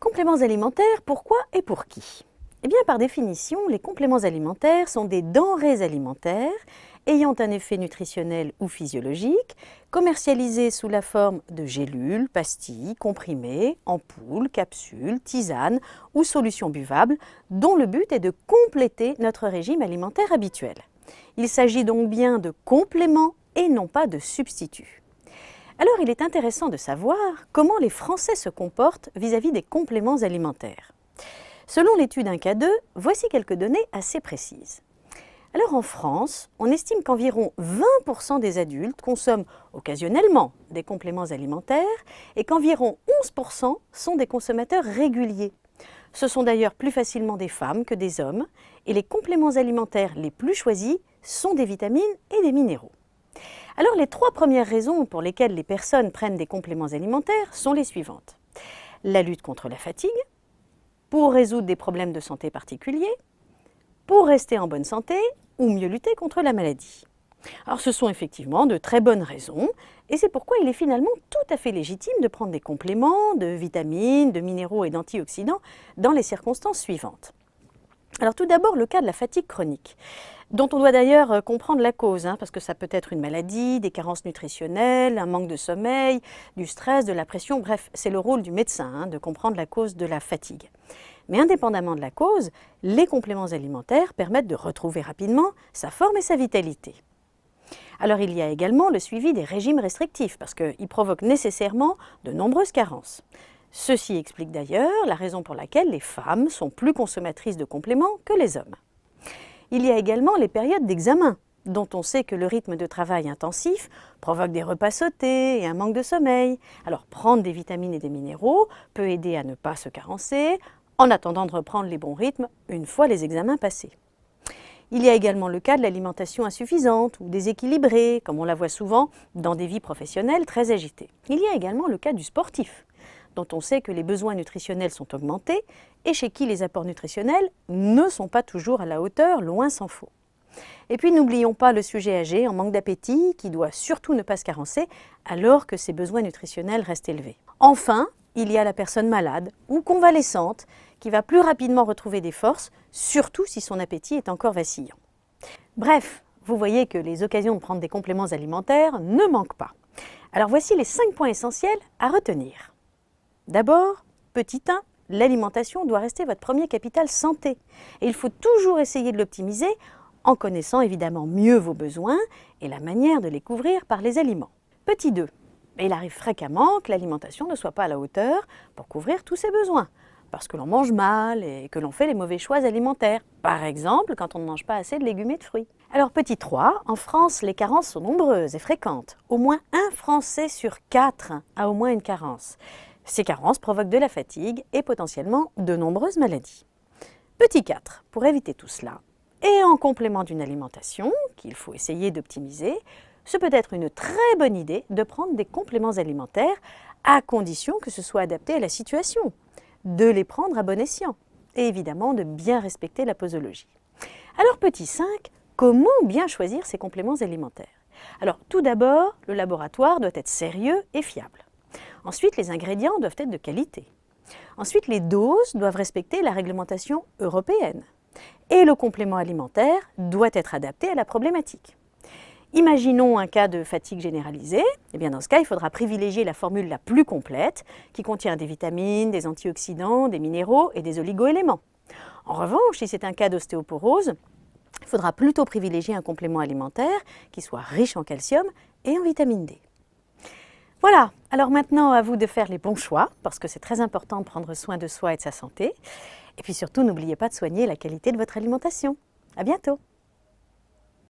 Compléments alimentaires, pourquoi et pour qui? Eh bien, par définition, les compléments alimentaires sont des denrées alimentaires ayant un effet nutritionnel ou physiologique, commercialisées sous la forme de gélules, pastilles, comprimés, ampoules, capsules, tisanes ou solutions buvables, dont le but est de compléter notre régime alimentaire habituel. Il s'agit donc bien de compléments et non pas de substituts. Alors, il est intéressant de savoir comment les Français se comportent vis-à-vis des compléments alimentaires. Selon l'étude 1K2, voici quelques données assez précises. Alors en France, on estime qu'environ 20% des adultes consomment occasionnellement des compléments alimentaires et qu'environ 11% sont des consommateurs réguliers. Ce sont d'ailleurs plus facilement des femmes que des hommes et les compléments alimentaires les plus choisis sont des vitamines et des minéraux. Alors les 3 premières raisons pour lesquelles les personnes prennent des compléments alimentaires sont les suivantes. La lutte contre la fatigue, pour résoudre des problèmes de santé particuliers, pour rester en bonne santé ou mieux lutter contre la maladie. Alors ce sont effectivement de très bonnes raisons et c'est pourquoi il est finalement tout à fait légitime de prendre des compléments de vitamines, de minéraux et d'antioxydants dans les circonstances suivantes. Alors tout d'abord le cas de la fatigue chronique, dont on doit d'ailleurs comprendre la cause, parce que ça peut être une maladie, des carences nutritionnelles, un manque de sommeil, du stress, de la pression, bref, c'est le rôle du médecin de comprendre la cause de la fatigue. Mais indépendamment de la cause, les compléments alimentaires permettent de retrouver rapidement sa forme et sa vitalité. Alors il y a également le suivi des régimes restrictifs, parce qu'ils provoquent nécessairement de nombreuses carences. Ceci explique d'ailleurs la raison pour laquelle les femmes sont plus consommatrices de compléments que les hommes. Il y a également les périodes d'examen, dont on sait que le rythme de travail intensif provoque des repas sautés et un manque de sommeil. Alors prendre des vitamines et des minéraux peut aider à ne pas se carencer, en attendant de reprendre les bons rythmes une fois les examens passés. Il y a également le cas de l'alimentation insuffisante ou déséquilibrée, comme on la voit souvent dans des vies professionnelles très agitées. Il y a également le cas du sportif, dont on sait que les besoins nutritionnels sont augmentés et chez qui les apports nutritionnels ne sont pas toujours à la hauteur, loin s'en faut. Et puis n'oublions pas le sujet âgé en manque d'appétit qui doit surtout ne pas se carencer alors que ses besoins nutritionnels restent élevés. Enfin, il y a la personne malade ou convalescente qui va plus rapidement retrouver des forces, surtout si son appétit est encore vacillant. Bref, vous voyez que les occasions de prendre des compléments alimentaires ne manquent pas. Alors voici les 5 points essentiels à retenir. D'abord, petit 1, l'alimentation doit rester votre premier capital santé. Et il faut toujours essayer de l'optimiser en connaissant évidemment mieux vos besoins et la manière de les couvrir par les aliments. Petit 2, il arrive fréquemment que l'alimentation ne soit pas à la hauteur pour couvrir tous ses besoins, parce que l'on mange mal et que l'on fait les mauvais choix alimentaires. Par exemple, quand on ne mange pas assez de légumes et de fruits. Alors petit 3, en France, les carences sont nombreuses et fréquentes. Au moins un Français sur 4 a au moins une carence. Ces carences provoquent de la fatigue et potentiellement de nombreuses maladies. Petit 4, pour éviter tout cela, et en complément d'une alimentation qu'il faut essayer d'optimiser, ce peut être une très bonne idée de prendre des compléments alimentaires à condition que ce soit adapté à la situation, de les prendre à bon escient et évidemment de bien respecter la posologie. Alors petit 5, comment bien choisir ces compléments alimentaires? Alors tout d'abord, le laboratoire doit être sérieux et fiable. Ensuite, les ingrédients doivent être de qualité. Ensuite, les doses doivent respecter la réglementation européenne. Et le complément alimentaire doit être adapté à la problématique. Imaginons un cas de fatigue généralisée. Eh bien dans ce cas, il faudra privilégier la formule la plus complète, qui contient des vitamines, des antioxydants, des minéraux et des oligoéléments. En revanche, si c'est un cas d'ostéoporose, il faudra plutôt privilégier un complément alimentaire qui soit riche en calcium et en vitamine D. Voilà, alors maintenant à vous de faire les bons choix, parce que c'est très important de prendre soin de soi et de sa santé. Et puis surtout, n'oubliez pas de soigner la qualité de votre alimentation. À bientôt!